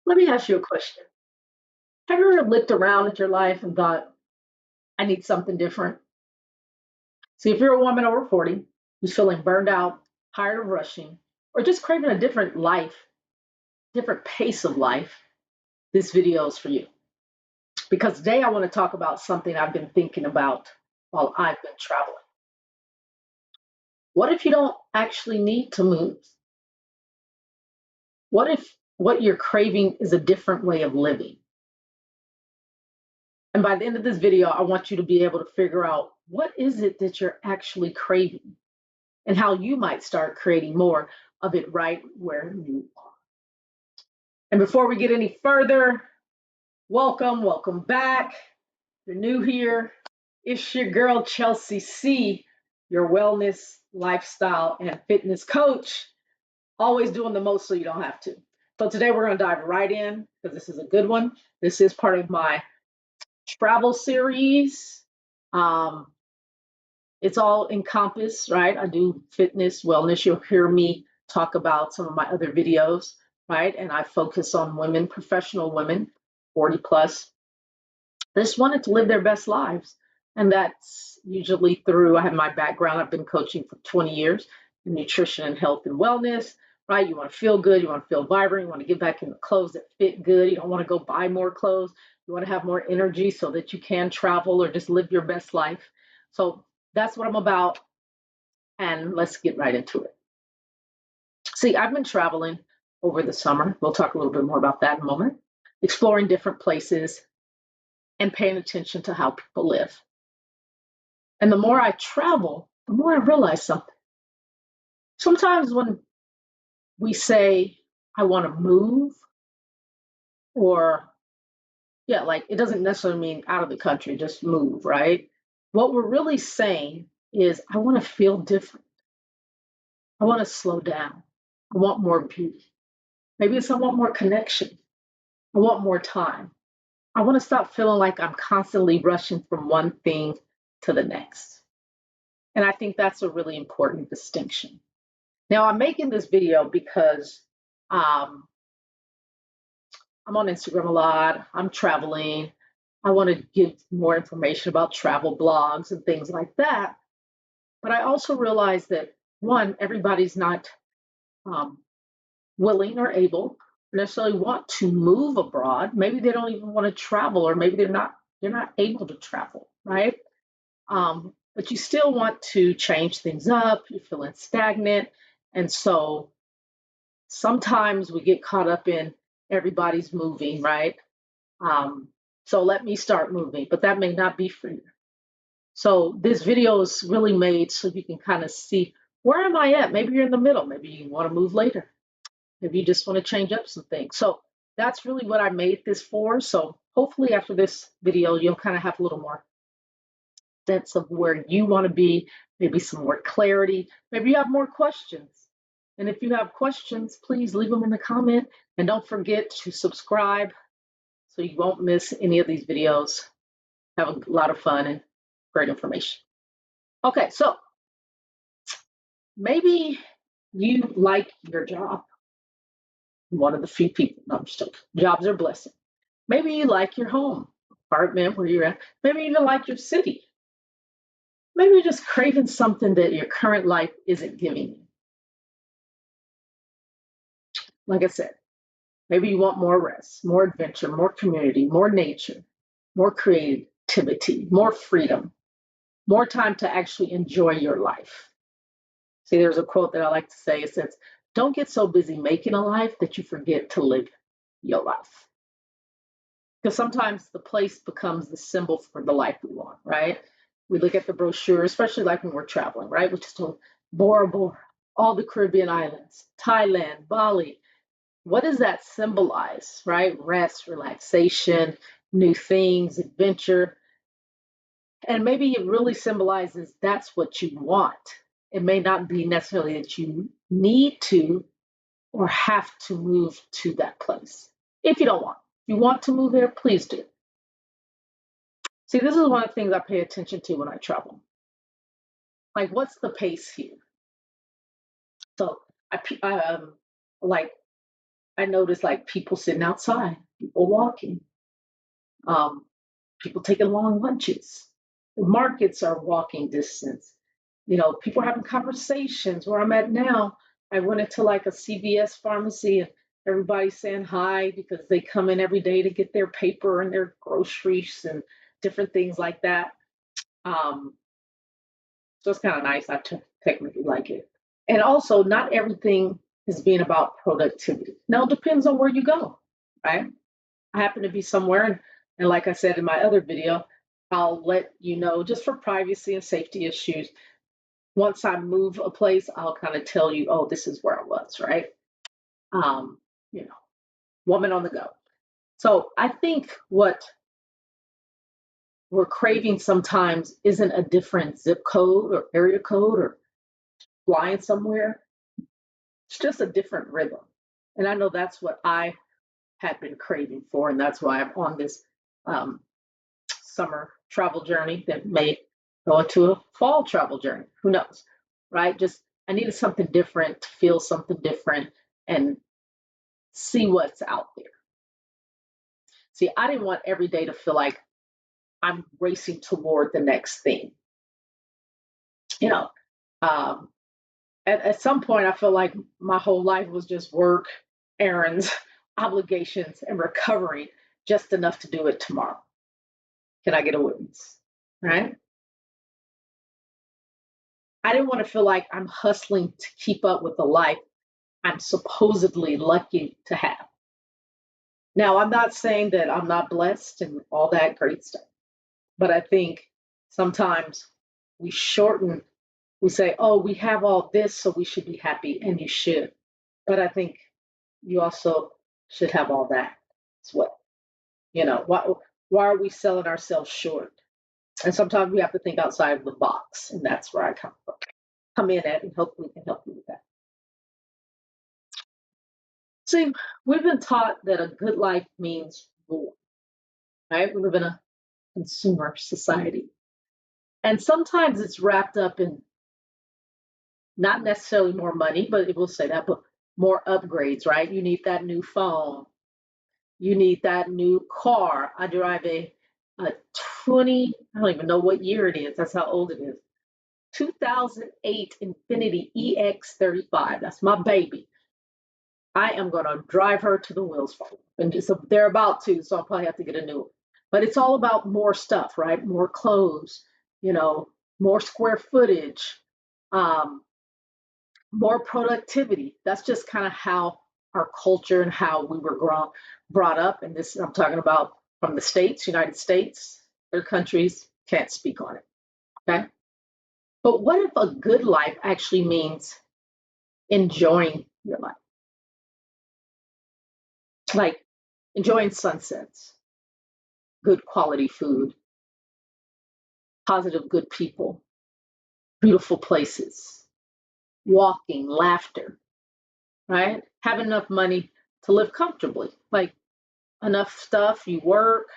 Let me ask you a question. Have you ever looked around at your life and thought, I need something different? See, if you're a woman over 40 who's feeling burned out, tired of rushing, or just craving a different life, different pace of life, this video is for you. Because today I want to talk about something I've been thinking about while I've been traveling. What if you don't actually need to move? What if what you're craving is a different way of living? And by the end of this video, I want you to be able to figure out what is it that you're actually craving and how you might start creating more of it right where you are. And before we get any further, welcome back. If you're new here, it's your girl Chelsea C, your wellness, lifestyle, and fitness coach, always doing the most so you don't have to. So today we're going to dive right in because this is a good one. This is part of my travel series. Um, it's all encompassed, right? I do fitness, wellness. You'll hear me talk about some of my other videos, right? And I focus on women, professional women, 40 plus. They just wanted to live their best lives. And that's usually through, I have my background, I've been coaching for 20 years in nutrition and health and wellness, right? You want to feel good, you want to feel vibrant, you want to get back in the clothes that fit good, you don't want to go buy more clothes, you want to have more energy so that you can travel or just live your best life. So that's what I'm about. And let's get right into it. See, I've been traveling over the summer. We'll talk a little bit more about that in a moment, exploring different places and paying attention to how people live. And the more I travel, the more I realize something. Sometimes when we say, I want to move, or yeah, like it doesn't necessarily mean out of the country, just move, right? What we're really saying is, I want to feel different. I want to slow down. I want more beauty. Maybe it's I want more connection. I want more time. I want to stop feeling like I'm constantly rushing from one thing to the next. And I think that's a really important distinction. Now, I'm making this video because um, I'm on Instagram a lot, I'm traveling. I want to give more information about travel blogs and things like that. But I also realize that one, everybody's not um, willing or able necessarily want to move abroad. Maybe they don't even want to travel, or maybe they're not able to travel, right? But you still want to change things up. You're feeling stagnant, and so sometimes we get caught up in everybody's moving, right? Um, so let me start moving, but that may not be for you. So this video is really made so you can kind of see, where am I at? Maybe you're in the middle. Maybe you want to move later. Maybe you just want to change up some things. So that's really what I made this for. So hopefully after this video, you'll kind of have a little more sense of where you want to be, maybe some more clarity. Maybe you have more questions. And if you have questions, please leave them in the comment. And don't forget to subscribe so you won't miss any of these videos. Have a lot of fun and great information. Okay, so maybe you like your job. One of the few people, no, I'm just joking. Jobs are a blessing. Maybe you like your home, apartment where you're at. Maybe you even like your city. Maybe you're just craving something that your current life isn't giving you. Like I said, maybe you want more rest, more adventure, more community, more nature, more creativity, more freedom, more time to actually enjoy your life. See, there's a quote that I like to say. It says, don't get so busy making a life that you forget to live your life. Because sometimes the place becomes the symbol for the life we want, right? We look at the brochure, especially like when we're traveling, right? Which is to Bora Bora, all the Caribbean islands, Thailand, Bali. What does that symbolize, right? Rest, relaxation, new things, adventure. And maybe it really symbolizes that's what you want. It may not be necessarily that you need to or have to move to that place. If you don't want, if you want to move there, please do. See, this is one of the things I pay attention to when I travel. Like, what's the pace here? So, like, I notice like people sitting outside, people walking, um, people taking long lunches. The markets are walking distance. People are having conversations. Where I'm at now, I went into like a CVS pharmacy and everybody's saying hi because they come in every day to get their paper and their groceries and different things like that. Um, so it's kind of nice. Technically like it. And also, not everything is being about productivity. Now, it depends on where you go, right? I happen to be somewhere, and like I said in my other video, I'll let you know just for privacy and safety issues. Once I move a place, I'll kind of tell you, oh, this is where I was, right? Um, you know, woman on the go. So I think what we're craving sometimes isn't a different zip code or area code or flying somewhere. It's just a different rhythm. And I know that's what I had been craving for, and that's why I'm on this um, summer travel journey that may go into a fall travel journey. Who knows, right? Just I needed something different to feel something different and see what's out there. See, I didn't want every day to feel like I'm racing toward the next thing. You know, um, at some point, I feel like my whole life was just work, errands, obligations, and recovery, just enough to do it tomorrow. Can I get a witness? Right? I didn't want to feel like I'm hustling to keep up with the life I'm supposedly lucky to have. Now, I'm not saying that I'm not blessed and all that great stuff, but I think sometimes we shorten, we say, oh, we have all this, so we should be happy, and you should. But I think you also should have all that as well. Why are we selling ourselves short? And sometimes we have to think outside of the box, and that's where I come in at, and hopefully we can help you with that. See, we've been taught that a good life means more, right? We live in a consumer society. And sometimes it's wrapped up in not necessarily more money, but it will say that, but more upgrades, right? You need that new phone. You need that new car. I drive a 20, I don't even know what year it is. That's how old it is. 2008 Infiniti EX35. That's my baby. I am going to drive her to the wheels fall. And so they're about to, so I'll probably have to get a new one. But it's all about more stuff, right? More clothes, more square footage, um, more productivity. That's just kind of how our culture and how we were brought up. And this, I'm talking about from the States, United States, other countries can't speak on it. Okay. But what if a good life actually means enjoying your life? Like enjoying sunsets, good quality food, positive, good people, beautiful places, walking, laughter, right? Have enough money to live comfortably, like enough stuff, you work,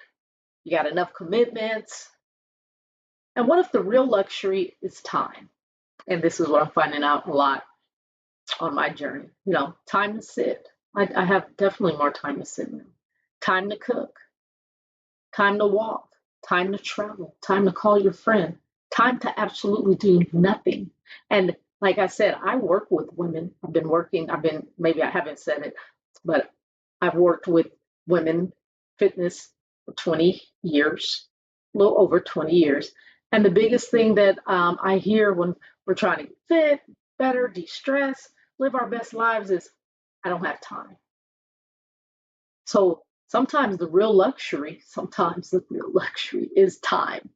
you got enough commitments. And what if the real luxury is time? And this is what I'm finding out a lot on my journey. Time to sit. I have definitely more time to sit now. Time to cook, time to walk, time to travel, time to call your friend, time to absolutely do nothing. And like I said, I work with women. Maybe I haven't said it, but I've worked with women fitness for 20 years, a little over 20 years. And the biggest thing that I hear when we're trying to get fit, better, de stress, live our best lives is I don't have time. So sometimes the real luxury is time.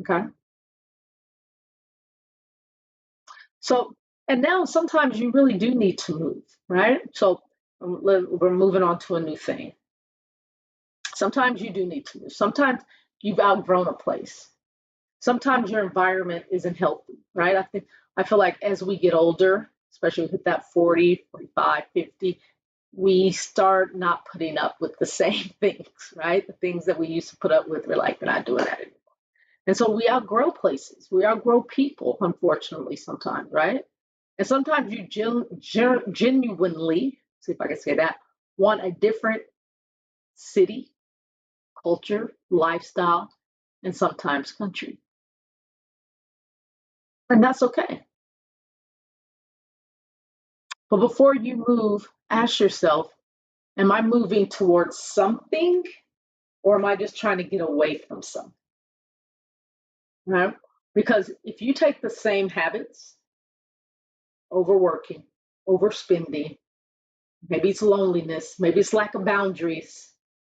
Okay. So, and now sometimes you really do need to move, right? So we're moving on to a new thing. Sometimes you do need to move. Sometimes you've outgrown a place. Sometimes your environment isn't healthy, right? I feel like as we get older, especially with that 40, 45, 50, we start not putting up with the same things, right? The things that we used to put up with, we're like, we're not doing that anymore. And so we outgrow places, we outgrow people, unfortunately, sometimes, right? And sometimes you genuinely, see if I can say that, want a different city, culture, lifestyle, and sometimes country. And that's okay. But before you move, ask yourself, am I moving towards something or am I just trying to get away from something? Right? Because if you take the same habits, overworking, overspending, maybe it's loneliness, maybe it's lack of boundaries.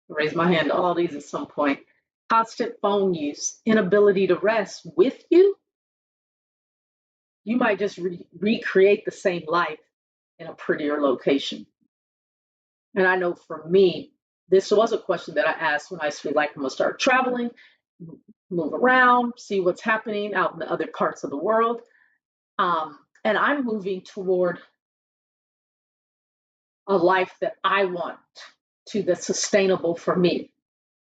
I raise my hand to all these at some point. Constant phone use, inability to rest with you, you might just recreate the same life in a prettier location. And I know for me, this was a question that I asked when I feel like I'm gonna start traveling, move around, see what's happening out in the other parts of the world. And I'm moving toward a life that I want to that's sustainable for me,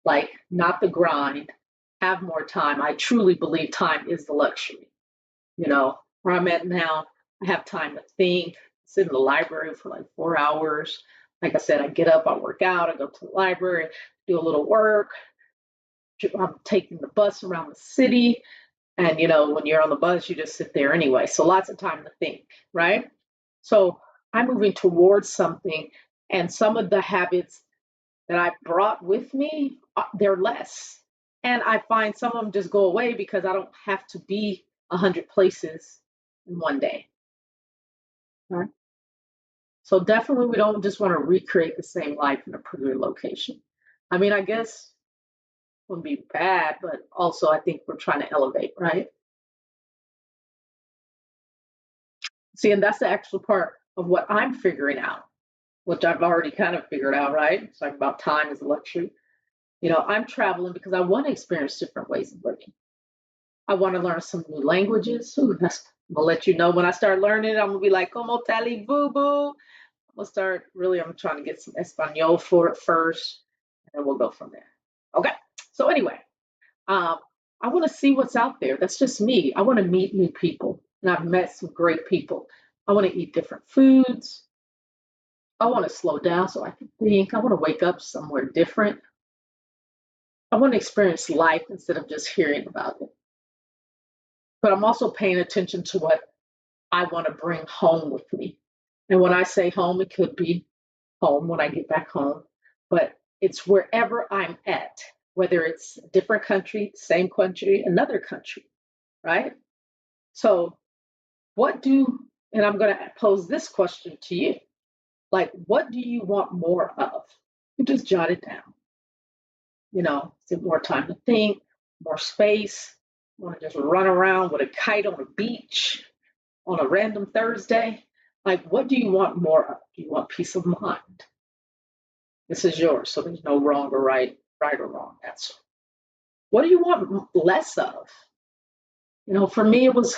like not the grind, have more time. I truly believe time is the luxury. Where I'm at now, I have time to think, sit in the library for like 4 hours. Like I said, I get up, I work out, I go to the library, do a little work. I'm taking the bus around the city. And, when you're on the bus, you just sit there anyway. So lots of time to think, right? So I'm moving towards something. And some of the habits that I brought with me, they're less. And I find some of them just go away because I don't have to be 100 places in one day. Right? So definitely we don't just want to recreate the same life in a prettier location. I mean, I guess it wouldn't be bad, but also I think we're trying to elevate, right? See, and that's the actual part of what I'm figuring out, which I've already kind of figured out, right? It's like about time is a luxury. I'm traveling because I want to experience different ways of living. I want to learn some new languages. Ooh, I'm gonna let you know when I start learning. I'm gonna be like, "Como tali boo boo." I'm trying to get some Espanol for it first, and then we'll go from there. Okay. So anyway, um, I want to see what's out there. That's just me. I want to meet new people, and I've met some great people. I want to eat different foods. I want to slow down so I can think. I want to wake up somewhere different. I want to experience life instead of just hearing about it. But I'm also paying attention to what I want to bring home with me. And when I say home, it could be home when I get back home, but it's wherever I'm at, whether it's a different country, same country, another country, right? So, and I'm going to pose this question to you, like, what do you want more of? You just jot it down. Is it more time to think, more space? Want to just run around with a kite on a beach on a random Thursday? Like, what do you want more of? Do you want peace of mind? This is yours, so there's no wrong or right or wrong answer. What do you want less of? For me, it was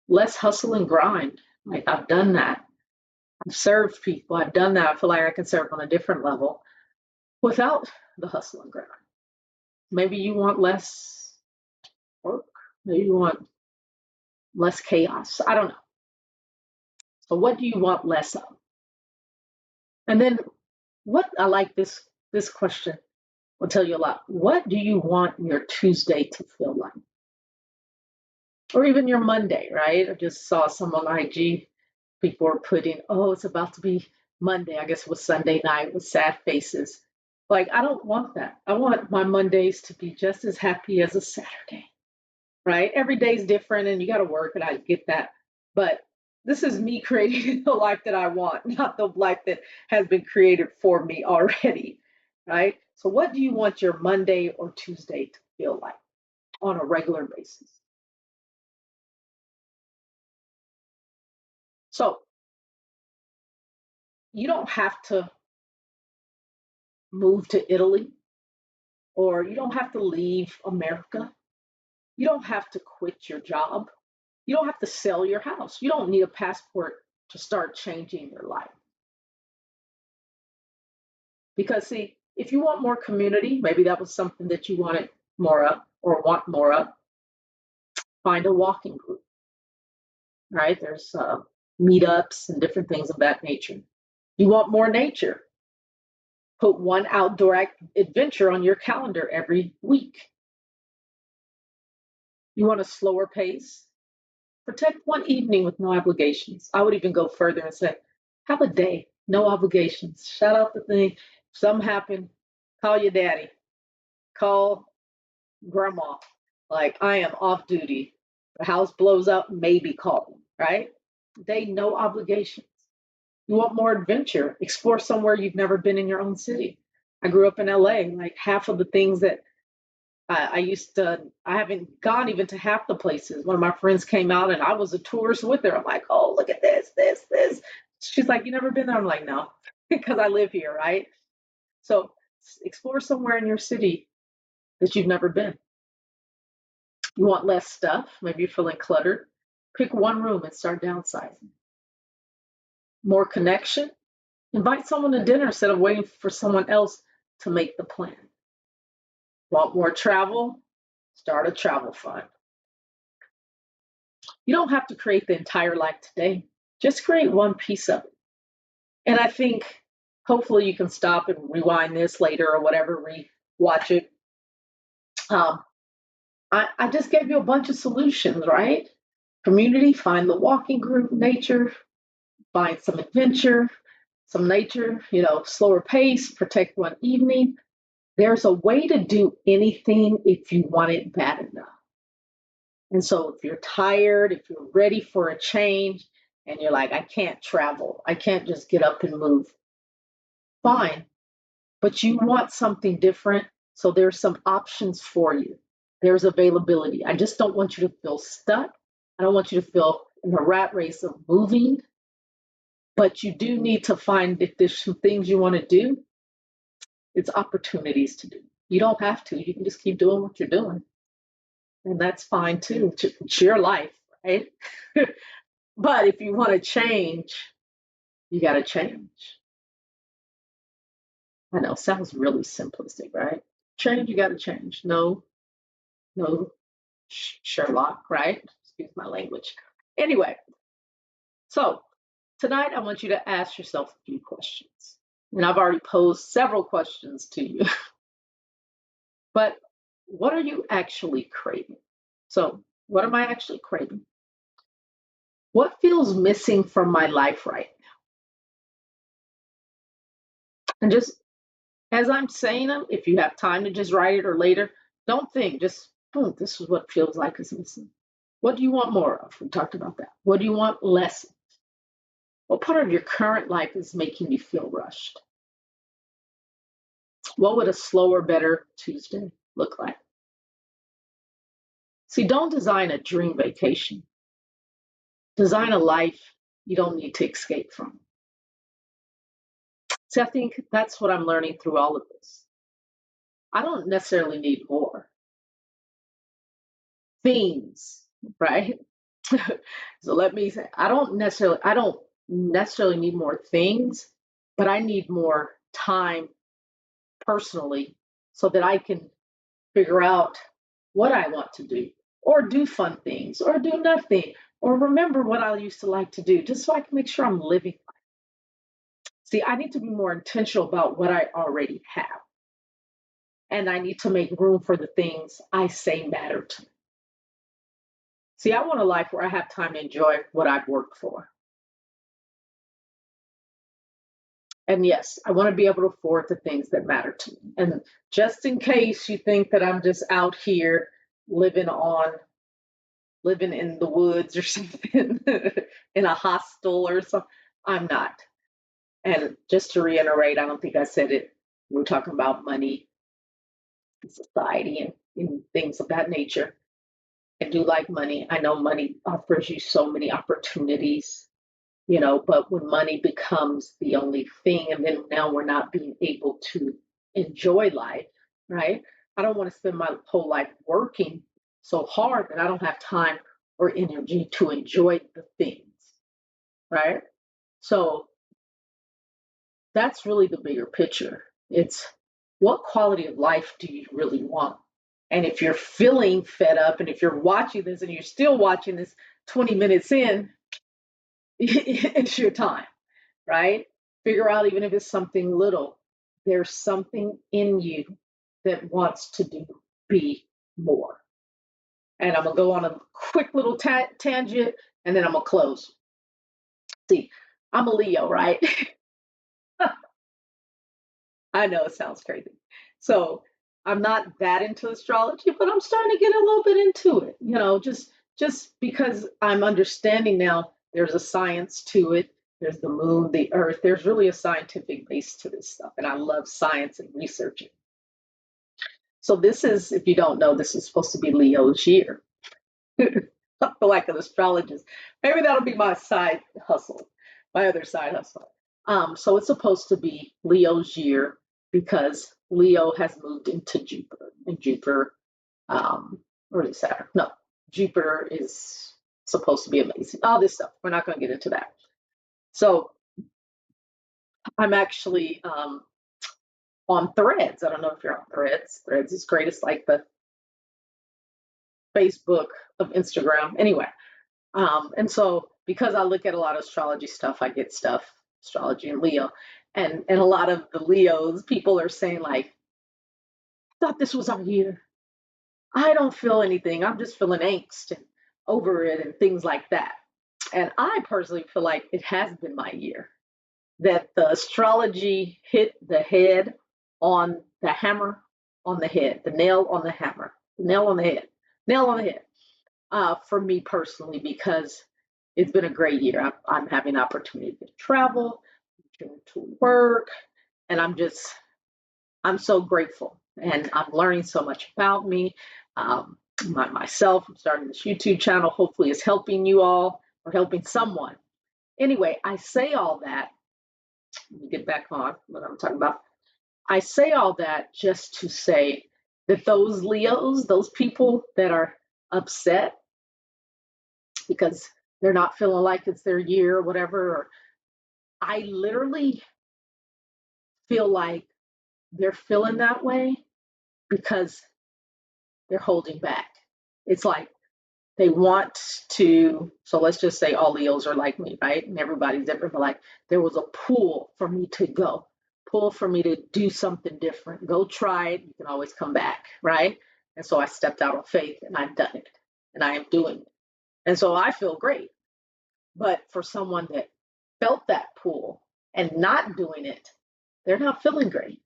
less hustle and grind. Like, I've done that. I've served people. I've done that. I feel like I can serve on a different level without the hustle and grind. Maybe you want less work. Maybe you want less chaos. I don't know. So what do you want less of? And then what I like this question will tell you a lot. What do you want your Tuesday to feel like? Or even your Monday, right? I just saw some on IG. People were putting, oh, it's about to be Monday. I guess it was Sunday night with sad faces. Like, I don't want that. I want my Mondays to be just as happy as a Saturday, right? Every day is different and you got to work, and I get that. But this is me creating the life that I want, not the life that has been created for me already, right? So, what do you want your Monday or Tuesday to feel like on a regular basis? So, you don't have to move to Italy, or you don't have to leave America. You don't have to quit your job. You don't have to sell your house. You don't need a passport to start changing your life. Because, see, if you want more community, maybe that was something that you wanted more of or want more of, find a walking group, right? There's meetups and different things of that nature. You want more nature? Put one outdoor adventure on your calendar every week. You want a slower pace? Protect one evening with no obligations. I would even go further and say, have a day, no obligations. Shut out the thing. If something happened, call your daddy, call grandma. Like, I am off duty. The house blows up, maybe call them, right? Day, no obligations. You want more adventure? Explore somewhere you've never been in your own city. I grew up in LA. Like, half of the things that I haven't gone even to half the places. One of my friends came out and I was a tourist with her. I'm like, oh, look at this, this, this. She's like, you never been there? I'm like, no, because I live here, right? So explore somewhere in your city that you've never been. You want less stuff? Maybe you're feeling cluttered. Pick one room and start downsizing. More connection? Invite someone to dinner instead of waiting for someone else to make the plan. Want more travel? Start a travel fund. You don't have to create the entire life today. Just create one piece of it. And I think hopefully you can stop and rewind this later or whatever, watch it. Um, I just gave you a bunch of solutions, right? Community, find the walking group, nature, find some adventure, some nature, slower pace, protect one evening. There's a way to do anything if you want it bad enough. And so if you're tired, if you're ready for a change, and you're like, I can't travel, I can't just get up and move, fine. But you want something different. So there's some options for you. There's availability. I just don't want you to feel stuck. I don't want you to feel in the rat race of moving. But you do need to find if there's some things you want to do, it's opportunities to do. You don't have to. You can just keep doing what you're doing. And that's fine too. It's your life, right? But if you want to change, you got to change. I know, sounds really simplistic, right? Change, you got to change. No, no, Sherlock, right? Excuse my language. Anyway, so tonight I want you to ask yourself a few questions. And I've already posed several questions to you, but what are you actually craving? So, what am I actually craving? What feels missing from my life right now? And just as I'm saying them, if you have time to just write it or later, don't think, just, oh, this is what feels like is missing. What do you want more of? We talked about that. What do you want less? What part of your current life is making you feel rushed? What would a slower, better Tuesday look like? See, don't design a dream vacation. Design a life you don't need to escape from. See, I think that's what I'm learning through all of this. I don't necessarily need more things, right? So let me say, I don't necessarily need more things, but I need more time personally so that I can figure out what I want to do, or do fun things, or do nothing, or remember what I used to like to do, just so I can make sure I'm living. See, I need to be more intentional about what I already have. And I need to make room for the things I say matter to me. See, I want a life where I have time to enjoy what I've worked for. And yes, I want to be able to afford the things that matter to me. And just in case you think that I'm just out here living living in the woods or something, in a hostel or something, I'm not. And just to reiterate, I don't think I said it. We're talking about money, and society, and things of that nature. I do like money. I know money offers you so many opportunities, but when money becomes the only thing, and then now we're not being able to enjoy life, right? I don't want to spend my whole life working so hard that I don't have time or energy to enjoy the things, right? So that's really the bigger picture. It's what quality of life do you really want? And if you're feeling fed up, and if you're watching this and you're still watching this 20 minutes in, it's your time, right? Figure out, even if it's something little, there's something in you that wants to be more. And I'm going to go on a quick little tangent and then I'm going to close. See, I'm a Leo, right? I know it sounds crazy. So I'm not that into astrology, but I'm starting to get a little bit into it, just because I'm understanding now there's a science to it. There's the moon, the earth. There's really a scientific base to this stuff. And I love science and researching. So this is, if you don't know, this is supposed to be Leo's year. I feel like an astrologist. Maybe that'll be my side hustle, my other side hustle. So it's supposed to be Leo's year because Leo has moved into Jupiter, and Jupiter, or is it Saturn? No, Jupiter is supposed to be amazing. All this stuff. We're not going to get into that. So I'm actually on Threads. I don't know if you're on Threads. Threads is great. It's like the Facebook of Instagram. Anyway, and so because I look at a lot of astrology stuff, I get stuff, astrology and Leo. And a lot of the Leos, people are saying like, I thought this was our year. I don't feel anything. I'm just feeling angst and over it and things like that. And I personally feel like it has been my year. That the astrology hit the head on the hammer on the head, the nail on the hammer, nail on the head, nail on the head. For me personally, because it's been a great year. I'm having opportunity to travel, to work, and I'm so grateful. And I'm learning so much about me, myself. I'm starting this YouTube channel. Hopefully, it's helping you all or helping someone. Anyway, I say all that. Let me get back on what I'm talking about. I say all that just to say that those Leos, those people that are upset because they're not feeling like it's their year or whatever, or I literally feel like they're feeling that way because they're holding back. It's like they want to, so let's just say all Leos are like me, right? And everybody's different, but like there was a pull for me to go, pull for me to do something different. Go try it. You can always come back, right? And so I stepped out on faith and I've done it and I am doing it. And so I feel great. But for someone that felt that pull and not doing it, they're not feeling great.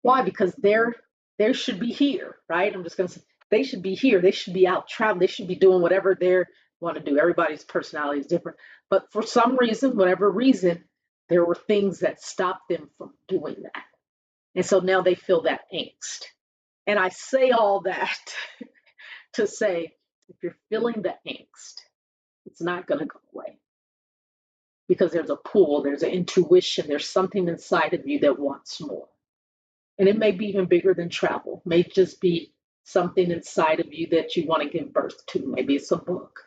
Why? Because they should be here, right? I'm just gonna say they should be here. They should be out traveling. They should be doing whatever they want to do. Everybody's personality is different. But for some reason, whatever reason, there were things that stopped them from doing that. And so now they feel that angst. And I say all that to say if you're feeling the angst, it's not going to go away because there's a pull, there's an intuition, there's something inside of you that wants more. And it may be even bigger than travel. It may just be something inside of you that you want to give birth to. Maybe it's a book.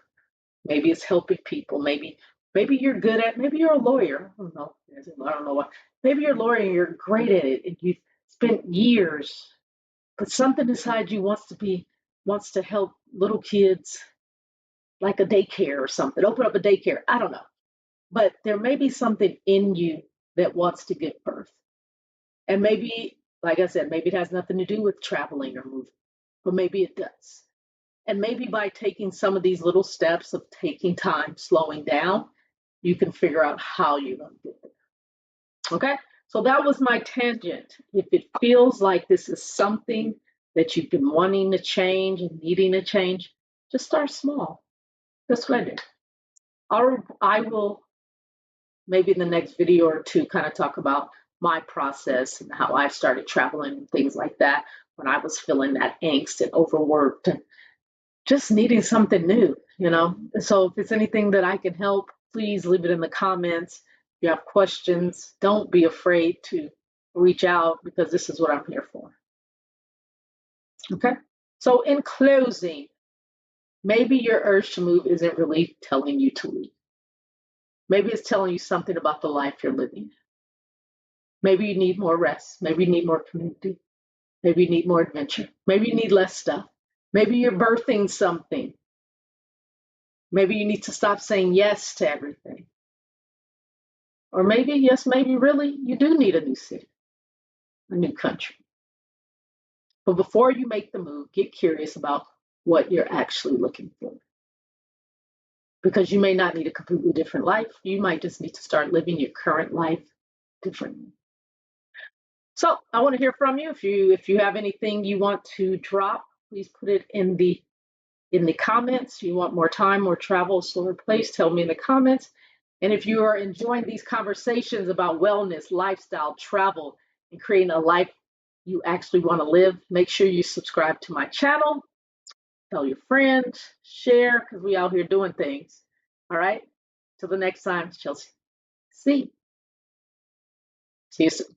Maybe it's helping people. Maybe you're good at, maybe you're a lawyer. I don't know. I don't know what. Maybe you're a lawyer and you're great at it and you've spent years, but something inside you wants to help little kids like a daycare or something. Open up a daycare. I don't know. But there may be something in you that wants to give birth. And maybe, like I said, maybe it has nothing to do with traveling or moving, but maybe it does. And maybe by taking some of these little steps of taking time, slowing down, you can figure out how you're going to get there. Okay? So that was my tangent. If it feels like this is something that you've been wanting to change and needing to change, just start small. That's what I do. I will maybe in the next video or two kind of talk about my process and how I started traveling and things like that when I was feeling that angst and overworked and just needing something new. So if it's anything that I can help, please leave it in the comments. If you have questions, don't be afraid to reach out because this is what I'm here for. Okay? So in closing, maybe your urge to move isn't really telling you to leave. Maybe it's telling you something about the life you're living. Maybe you need more rest. Maybe you need more community. Maybe you need more adventure. Maybe you need less stuff. Maybe you're birthing something. Maybe you need to stop saying yes to everything. Or maybe, yes, maybe really, you do need a new city, a new country. But before you make the move, get curious about what you're actually looking for. Because you may not need a completely different life. You might just need to start living your current life differently. So I want to hear from you. If you have anything you want to drop, please put it in the comments. You want more time, more travel, slower place, tell me in the comments. And if you are enjoying these conversations about wellness, lifestyle, travel, and creating a life you actually want to live, make sure you subscribe to my channel, tell your friends, share, because we out here doing things. All right. Till the next time, Chelsea. See you soon.